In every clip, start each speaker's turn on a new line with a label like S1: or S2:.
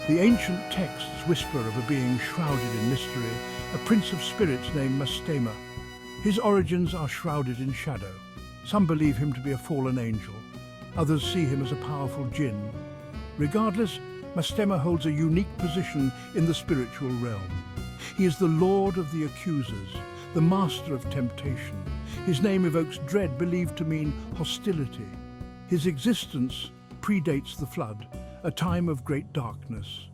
S1: The ancient texts whisper of a being shrouded in mystery, a prince of spirits named Mastema. His origins are shrouded in shadow. Some believe him to be a fallen angel. Others see him as a powerful jinn. Regardless, Mastema holds a unique position in the spiritual realm. He is the lord of the accusers, the master of temptation. His name evokes dread believed to mean hostility. His existence predates the flood, a time of great darkness.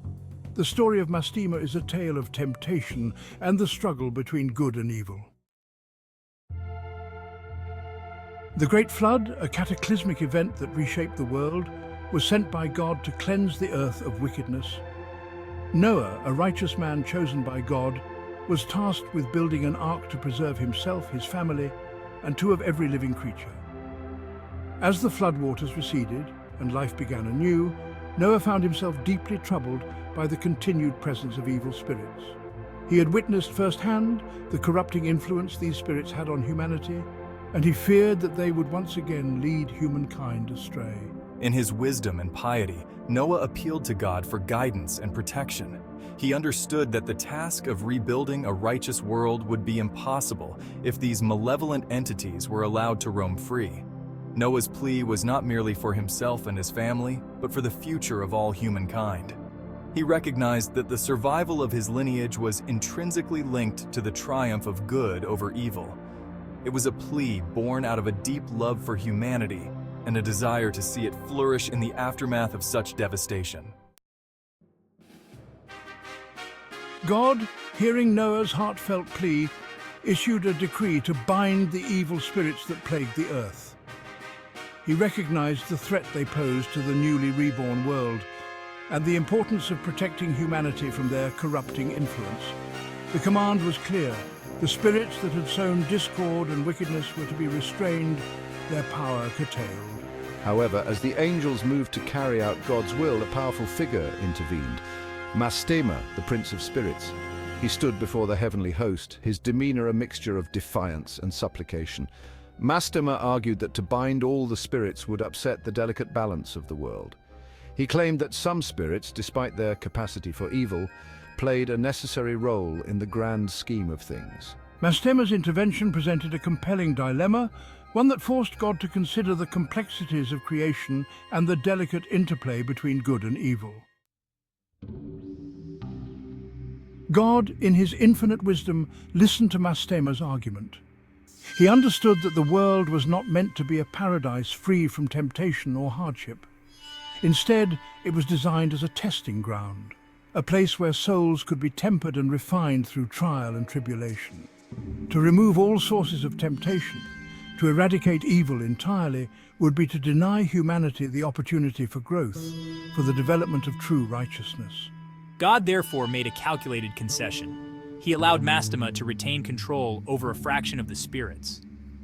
S1: The story of Mastema is a tale of temptation and the struggle between good and evil. The Great Flood, a cataclysmic event that reshaped the world, was sent by God to cleanse the earth of wickedness. Noah, a righteous man chosen by God, was tasked with building an ark to preserve himself, his family, and two of every living creature. As the floodwaters receded and life began anew, Noah found himself deeply troubled by the continued presence of evil spirits. He had witnessed firsthand the corrupting influence these spirits had on humanity, and he feared that they would once again lead humankind astray.
S2: In his wisdom and piety, Noah appealed to God for guidance and protection. He understood that the task of rebuilding a righteous world would be impossible if these malevolent entities were allowed to roam free. Noah's plea was not merely for himself and his family, but for the future of all humankind. He recognized that the survival of his lineage was intrinsically linked to the triumph of good over evil. It was a plea born out of a deep love for humanity and a desire to see it flourish in the aftermath of such devastation.
S1: God, hearing Noah's heartfelt plea, issued a decree to bind the evil spirits that plagued the earth. He recognized the threat they posed to the newly reborn world and the importance of protecting humanity from their corrupting influence. The command was clear. The spirits that had sown discord and wickedness were to be restrained, their power curtailed.
S3: However, as the angels moved to carry out God's will, a powerful figure intervened. Mastema, the Prince of Spirits. He stood before the heavenly host, his demeanor a mixture of defiance and supplication. Mastema argued that to bind all the spirits would upset the delicate balance of the world. He claimed that some spirits, despite their capacity for evil, played a necessary role in the grand scheme of things.
S1: Mastema's intervention presented a compelling dilemma, one that forced God to consider the complexities of creation and the delicate interplay between good and evil. God, in his infinite wisdom, listened to Mastema's argument. He understood that the world was not meant to be a paradise free from temptation or hardship. Instead, it was designed as a testing ground, a place where souls could be tempered and refined through trial and tribulation. To remove all sources of temptation, to eradicate evil entirely, would be to deny humanity the opportunity for growth, for the development of true righteousness.
S4: God therefore made a calculated concession. He allowed Mastema to retain control over a fraction of the spirits.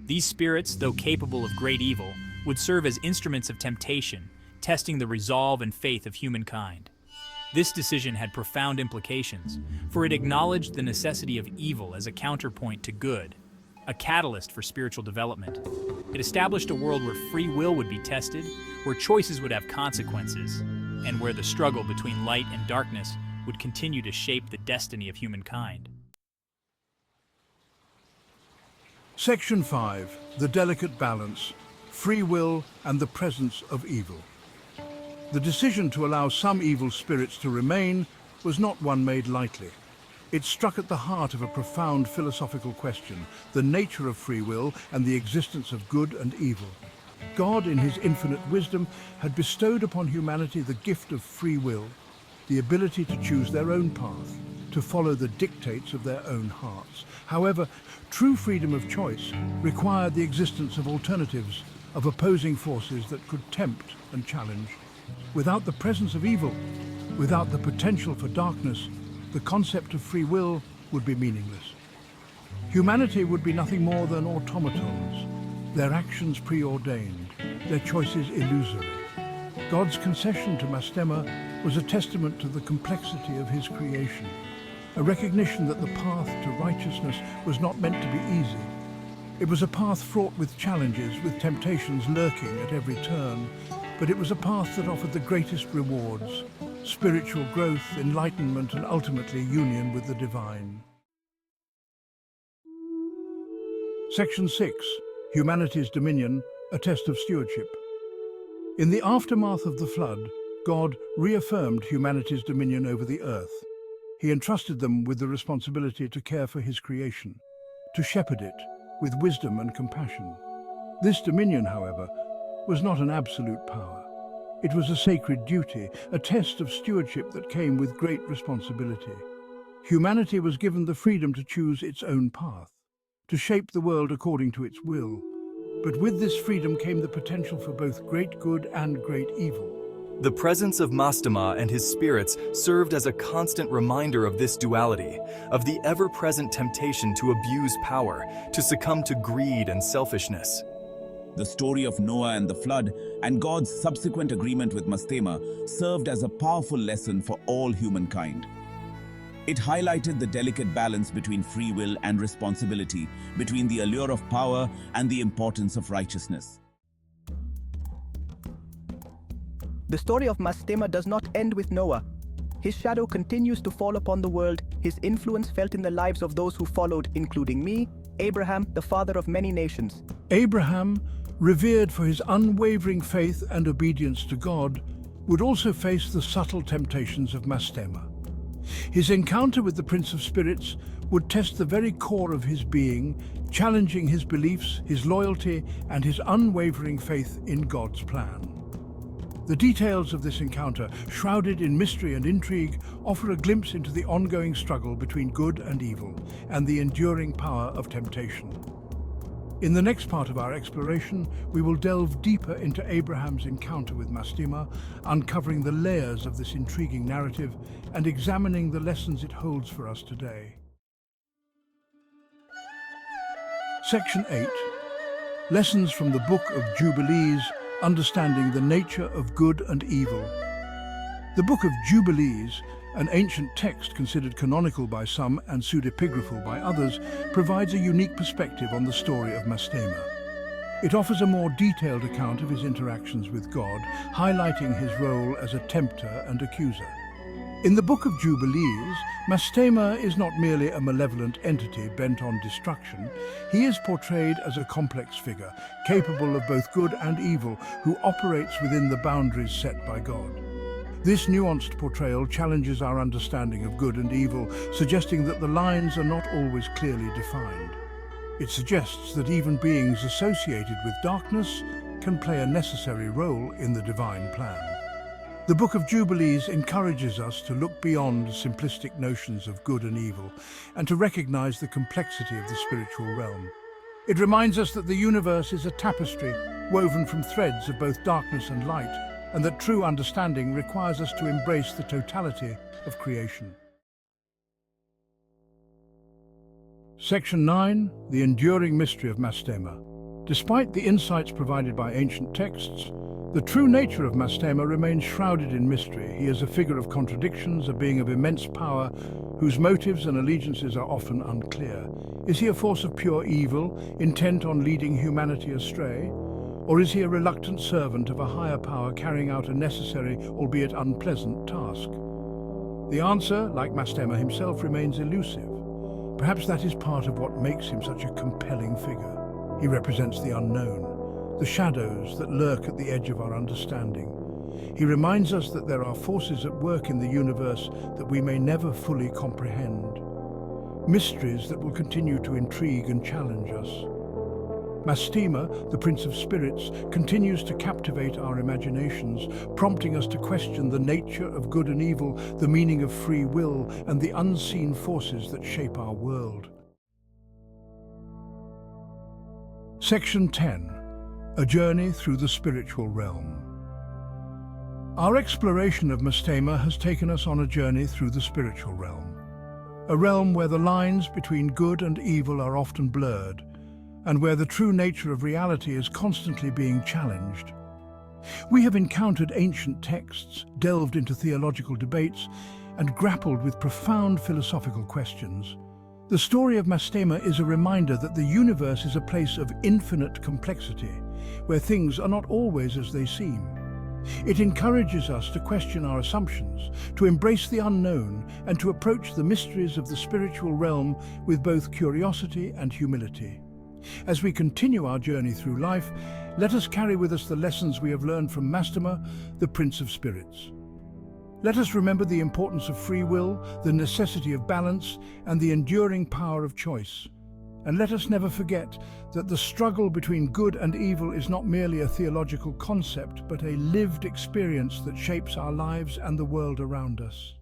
S4: These spirits, though capable of great evil, would serve as instruments of temptation, testing the resolve and faith of humankind. This decision had profound implications, for it acknowledged the necessity of evil as a counterpoint to good, a catalyst for spiritual development. It established a world where free will would be tested, where choices would have consequences, and where the struggle between light and darkness would continue to shape the destiny of humankind.
S1: Section 5. The delicate balance, free will and the presence of evil. The decision to allow some evil spirits to remain was not one made lightly. It struck at the heart of a profound philosophical question, the nature of free will and the existence of good and evil. God, in his infinite wisdom, had bestowed upon humanity the gift of free will, the ability to choose their own path, to follow the dictates of their own hearts. However, true freedom of choice required the existence of alternatives, of opposing forces that could tempt and challenge. Without the presence of evil, without the potential for darkness, the concept of free will would be meaningless. Humanity would be nothing more than automatons, their actions preordained, their choices illusory. God's concession to Mastema was a testament to the complexity of his creation, a recognition that the path to righteousness was not meant to be easy. It was a path fraught with challenges, with temptations lurking at every turn, but it was a path that offered the greatest rewards, spiritual growth, enlightenment, and ultimately union with the divine. Section 6. Humanity's Dominion, a Test of Stewardship. In the aftermath of the flood, God reaffirmed humanity's dominion over the earth. He entrusted them with the responsibility to care for his creation, to shepherd it with wisdom and compassion. This dominion, however, was not an absolute power. It was a sacred duty, a test of stewardship that came with great responsibility. Humanity was given the freedom to choose its own path, to shape the world according to its will. But with this freedom came the potential for both great good and great evil.
S2: The presence of Mastema and his spirits served as a constant reminder of this duality, of the ever-present temptation to abuse power, to succumb to greed and selfishness.
S5: The story of Noah and the flood, and God's subsequent agreement with Mastema, served as a powerful lesson for all humankind. It highlighted the delicate balance between free will and responsibility, between the allure of power and the importance of righteousness.
S6: The story of Mastema does not end with Noah. His shadow continues to fall upon the world, his influence felt in the lives of those who followed, including me, Abraham, the father of many nations.
S1: Abraham, revered for his unwavering faith and obedience to God, would also face the subtle temptations of Mastema. His encounter with the Prince of Spirits would test the very core of his being, challenging his beliefs, his loyalty, and his unwavering faith in God's plan. The details of this encounter, shrouded in mystery and intrigue, offer a glimpse into the ongoing struggle between good and evil, and the enduring power of temptation. In the next part of our exploration, we will delve deeper into Abraham's encounter with Mastema, uncovering the layers of this intriguing narrative and examining the lessons it holds for us today. Section 8. Lessons from the Book of Jubilees, Understanding the Nature of Good and Evil. The Book of Jubilees, an ancient text considered canonical by some and pseudepigraphal by others, provides a unique perspective on the story of Mastema. It offers a more detailed account of his interactions with God, highlighting his role as a tempter and accuser. In the Book of Jubilees, Mastema is not merely a malevolent entity bent on destruction. He is portrayed as a complex figure, capable of both good and evil, who operates within the boundaries set by God. This nuanced portrayal challenges our understanding of good and evil, suggesting that the lines are not always clearly defined. It suggests that even beings associated with darkness can play a necessary role in the divine plan. The Book of Jubilees encourages us to look beyond simplistic notions of good and evil and to recognize the complexity of the spiritual realm. It reminds us that the universe is a tapestry woven from threads of both darkness and light, and that true understanding requires us to embrace the totality of creation. Section 9. The Enduring Mystery of Mastema. Despite the insights provided by ancient texts, the true nature of Mastema remains shrouded in mystery. He is a figure of contradictions, a being of immense power, whose motives and allegiances are often unclear. Is he a force of pure evil, intent on leading humanity astray? Or is he a reluctant servant of a higher power carrying out a necessary, albeit unpleasant, task? The answer, like Mastema himself, remains elusive. Perhaps that is part of what makes him such a compelling figure. He represents the unknown, the shadows that lurk at the edge of our understanding. He reminds us that there are forces at work in the universe that we may never fully comprehend. Mysteries that will continue to intrigue and challenge us. Mastema, the Prince of Spirits, continues to captivate our imaginations, prompting us to question the nature of good and evil, the meaning of free will, and the unseen forces that shape our world. Section 10. A Journey Through the Spiritual Realm. Our exploration of Mastema has taken us on a journey through the spiritual realm. A realm where the lines between good and evil are often blurred, and where the true nature of reality is constantly being challenged. We have encountered ancient texts, delved into theological debates, and grappled with profound philosophical questions. The story of Mastema is a reminder that the universe is a place of infinite complexity, where things are not always as they seem. It encourages us to question our assumptions, to embrace the unknown, and to approach the mysteries of the spiritual realm with both curiosity and humility. As we continue our journey through life, let us carry with us the lessons we have learned from Mastema, the Prince of Spirits. Let us remember the importance of free will, the necessity of balance, and the enduring power of choice. And let us never forget that the struggle between good and evil is not merely a theological concept, but a lived experience that shapes our lives and the world around us.